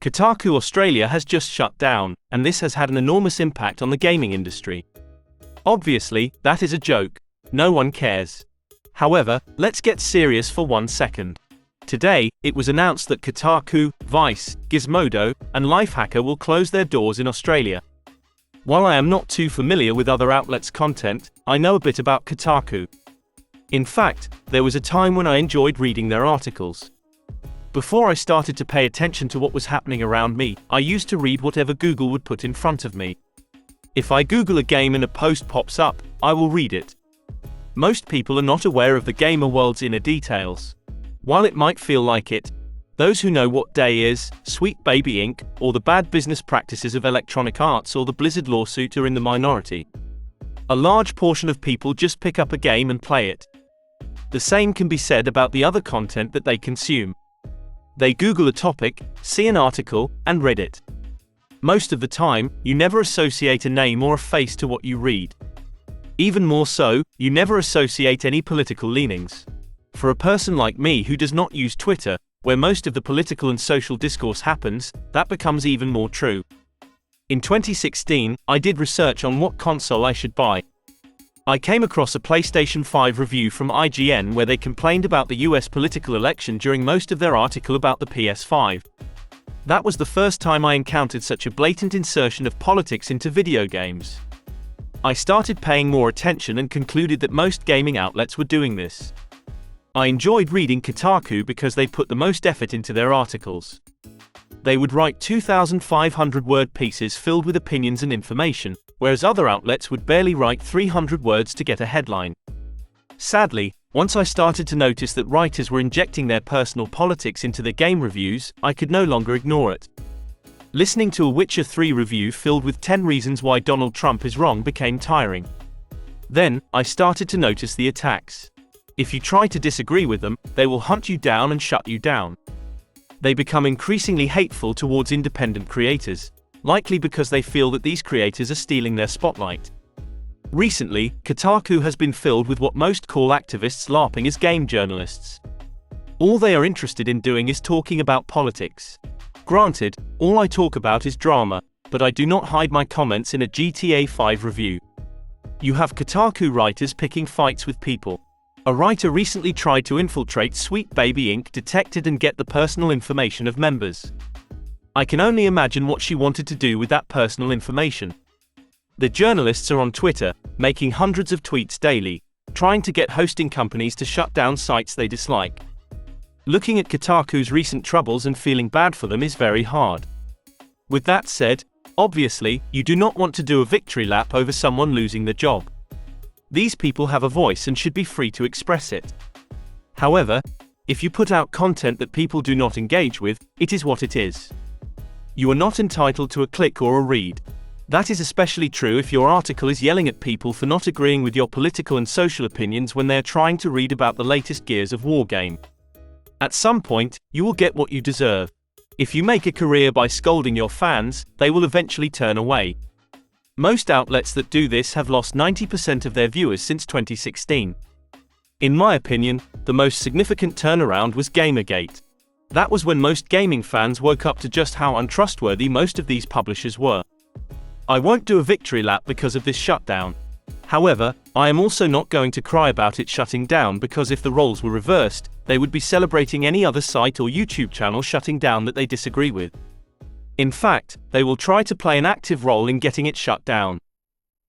Kotaku Australia has just shut down, and this has had an enormous impact on the gaming industry. Obviously, that is a joke. No one cares. However, let's get serious for 1 second. Today, it was announced that Kotaku, Vice, Gizmodo, and Lifehacker will close their doors in Australia. While I am not too familiar with other outlets' content, I know a bit about Kotaku. In fact, there was a time when I enjoyed reading their articles. Before I started to pay attention to what was happening around me, I used to read whatever Google would put in front of me. If I Google a game and a post pops up, I will read it. Most people are not aware of the gamer world's inner details. While it might feel like it, those who know what Day is, Sweet Baby Inc., or the bad business practices of Electronic Arts or the Blizzard lawsuit are in the minority. A large portion of people just pick up a game and play it. The same can be said about the other content that they consume. They Google a topic, see an article, and read it. Most of the time, you never associate a name or a face to what you read. Even more so, you never associate any political leanings. For a person like me who does not use Twitter, where most of the political and social discourse happens, that becomes even more true. In 2016, I did research on what console I should buy. I came across a PlayStation 5 review from IGN where they complained about the US political election during most of their article about the PS5. That was the first time I encountered such a blatant insertion of politics into video games. I started paying more attention and concluded that most gaming outlets were doing this. I enjoyed reading Kotaku because they put the most effort into their articles. They would write 2,500-word pieces filled with opinions and information, whereas other outlets would barely write 300 words to get a headline. Sadly, once I started to notice that writers were injecting their personal politics into their game reviews, I could no longer ignore it. Listening to a Witcher 3 review filled with 10 reasons why Donald Trump is wrong became tiring. Then, I started to notice the attacks. If you try to disagree with them, they will hunt you down and shut you down. They become increasingly hateful towards independent creators, likely because they feel that these creators are stealing their spotlight. Recently, Kotaku has been filled with what most call activists LARPing as game journalists. All they are interested in doing is talking about politics. Granted, all I talk about is drama, but I do not hide my comments in a GTA 5 review. You have Kotaku writers picking fights with people. A writer recently tried to infiltrate Sweet Baby Inc., detected and get the personal information of members. I can only imagine what she wanted to do with that personal information. The journalists are on Twitter, making hundreds of tweets daily, trying to get hosting companies to shut down sites they dislike. Looking at Kotaku's recent troubles and feeling bad for them is very hard. With that said, obviously, you do not want to do a victory lap over someone losing their job. These people have a voice and should be free to express it. However, if you put out content that people do not engage with, it is what it is. You are not entitled to a click or a read. That is especially true if your article is yelling at people for not agreeing with your political and social opinions when they are trying to read about the latest Gears of War game. At some point, you will get what you deserve. If you make a career by scolding your fans, they will eventually turn away. Most outlets that do this have lost 90% of their viewers since 2016. In my opinion, the most significant turnaround was Gamergate. That was when most gaming fans woke up to just how untrustworthy most of these publishers were. I won't do a victory lap because of this shutdown. However, I am also not going to cry about it shutting down because if the roles were reversed, they would be celebrating any other site or YouTube channel shutting down that they disagree with. In fact, they will try to play an active role in getting it shut down.